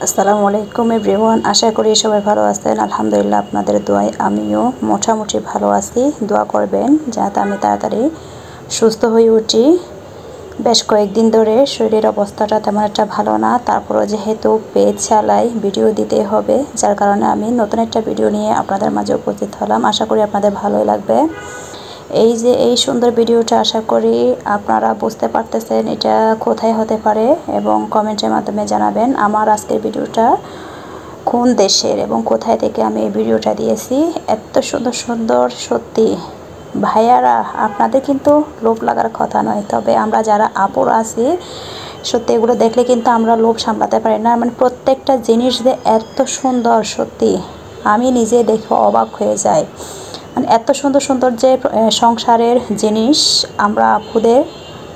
আসসালামু আলাইকুম এভরিওয়ান, আশা করি সবাই ভালো আছেন। আলহামদুলিল্লাহ, আপনাদের দোয়ায় আমিও মোটামুটি ভালো আছি। দোয়া করবেন যাতে আমি তাড়াতাড়ি সুস্থ হয়ে উঠি। বেশ কয়েকদিন ধরে শরীরের অবস্থাটা তেমন একটা ভালো না, তারপরও যেহেতু পেজ চালাই ভিডিও দিতে হবে, যার কারণে আমি নতুন একটা ভিডিও নিয়ে আপনাদের মাঝে উপস্থিত হলাম। আশা করি আপনাদের ভালোই লাগবে। এই সুন্দর ভিডিওটা আশা করি আপনারা বুঝতে পারতেছেন এটা কোথায় হতে পারে, এবং কমেন্টের মাধ্যমে জানাবেন আমার আজকের ভিডিওটা কোন দেশের এবং কোথায় থেকে আমি এই ভিডিওটা দিয়েছি। এত সুন্দর সুন্দর সত্যি ভাইয়ারা, আপনাদের কিন্তু লোভ লাগার কথা নয়, তবে আমরা যারা আপুরা আছি সত্যি এগুলো দেখলে কিন্তু আমরা লোভ সামলাতে পারি না। মানে প্রত্যেকটা জিনিস যে এত সুন্দর, সত্যি আমি নিজে দেখে অবাক হয়ে যাই। মানে এত সুন্দর সুন্দর যে সংসারের জিনিস আমরা আপুদের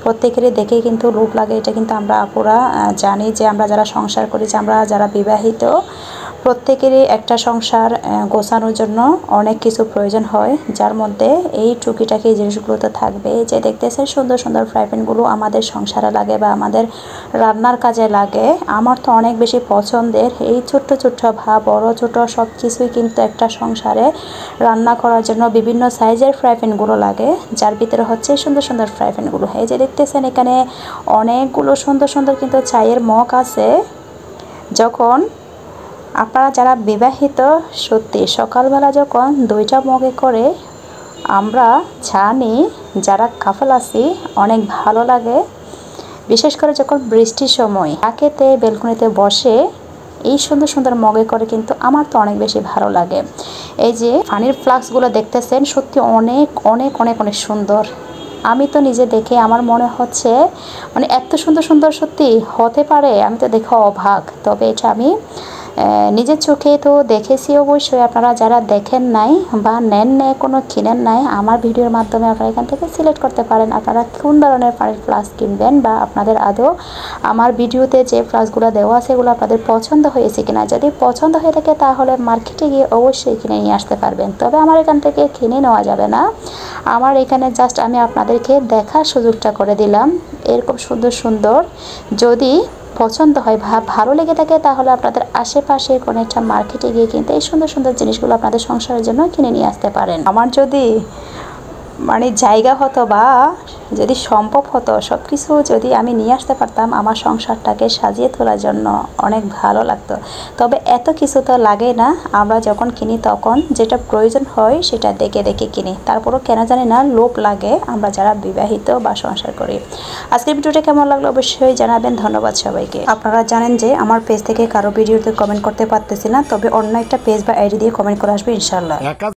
প্রত্যেকেরই দেখে কিন্তু লোভ লাগে। এটা কিন্তু আমরা আপুরা জানি যে আমরা যারা সংসার করি, যে আমরা যারা বিবাহিত, প্রত্যেকেরই একটা সংসার গোছানোর জন্য অনেক কিছু প্রয়োজন হয়, যার মধ্যে এই টুকিটাকি জিনিসগুলো তো থাকবে। যে দেখতেছেন সুন্দর সুন্দর ফ্রাই প্যানগুলো আমাদের সংসারে লাগে বা আমাদের রান্নার কাজে লাগে। আমার তো অনেক বেশি পছন্দের। এই ছোট্ট ছোট্ট বা বড় ছোট সব কিছুই কিন্তু একটা সংসারে রান্না করার জন্য বিভিন্ন সাইজের ফ্রাই প্যানগুলো লাগে, যার ভিতরে হচ্ছে সুন্দর সুন্দর ফ্রাই প্যানগুলো। এই যে দেখতেছেন এখানে অনেকগুলো সুন্দর সুন্দর কিন্তু চায়ের মগ আছে। যখন আপনারা যারা বিবাহিত, সত্যি সকালবেলা যখন 2টা মগে করে আমরা চা নিই, যারা কাপল আছি অনেক ভালো লাগে। বিশেষ করে যখন বৃষ্টির সময় তাকেতে বেলকনিতে বসে এই সুন্দর সুন্দর মগে করে কিন্তু আমার তো অনেক বেশি ভালো লাগে। এই যে পানির ফ্লাক্সগুলো দেখতেছেন সত্যি অনেক অনেক অনেক অনেক সুন্দর। আমি তো নিজে দেখে আমার মনে হচ্ছে মানে এত সুন্দর সুন্দর সত্যি হতে পারে, আমি তো দেখে অবাক। তবে এটা আমি নিজের চোখে তো দেখেছি অবশ্যই। আপনারা যারা দেখেন নাই বা নেন নাই, কোনো কিনেন নাই, আমার ভিডিওর মাধ্যমে আপনারা এখান থেকে সিলেক্ট করতে পারেন আপনারা কোন ধরনের পানির ফ্লাস্ক কিনবেন, বা আপনাদের আদৌ আমার ভিডিওতে যে ফ্লাস্কগুলো দেওয়া আছে এগুলো আপনাদের পছন্দ হয়েছে কিনা। যদি পছন্দ হয়ে থাকে তাহলে মার্কেটে গিয়ে অবশ্যই কিনে নিয়ে আসতে পারবেন। তবে আমার এখান থেকে কিনে নেওয়া যাবে না। আমার এখানে জাস্ট আমি আপনাদেরকে দেখার সুযোগটা করে দিলাম। এরকম সুন্দর সুন্দর যদি পছন্দ হয় বা ভালো লেগে থাকে তাহলে আপনাদের আশেপাশে কোনো একটা মার্কেটে গিয়ে কিন্তু এই সুন্দর সুন্দর জিনিসগুলো আপনাদের সংসারের জন্য কিনে নিয়ে আসতে পারেন। আমার যদি মানে জায়গা হতো বা যদি সম্ভব হতো, সব কিছু যদি আমি নিয়ে আসতে পারতাম আমার সংসারটাকে সাজিয়ে তোলার জন্য, অনেক ভালো লাগতো। তবে এত কিছু তো লাগে না, আমরা যখন কিনি তখন যেটা প্রয়োজন হয় সেটা দেখে দেখে কিনি। তারপরও কেন জানি না লোভ লাগে আমরা যারা বিবাহিত বা সংসার করি। আজকের ভিডিওটা কেমন লাগলো অবশ্যই জানাবেন। ধন্যবাদ সবাইকে। আপনারা জানেন যে আমার পেজ থেকে কারো ভিডিওতে কমেন্ট করতে পারতেছি না, তবে অন্য একটা পেজ বা আইডি দিয়ে কমেন্ট করে আসবে ইনশাল্লাহ।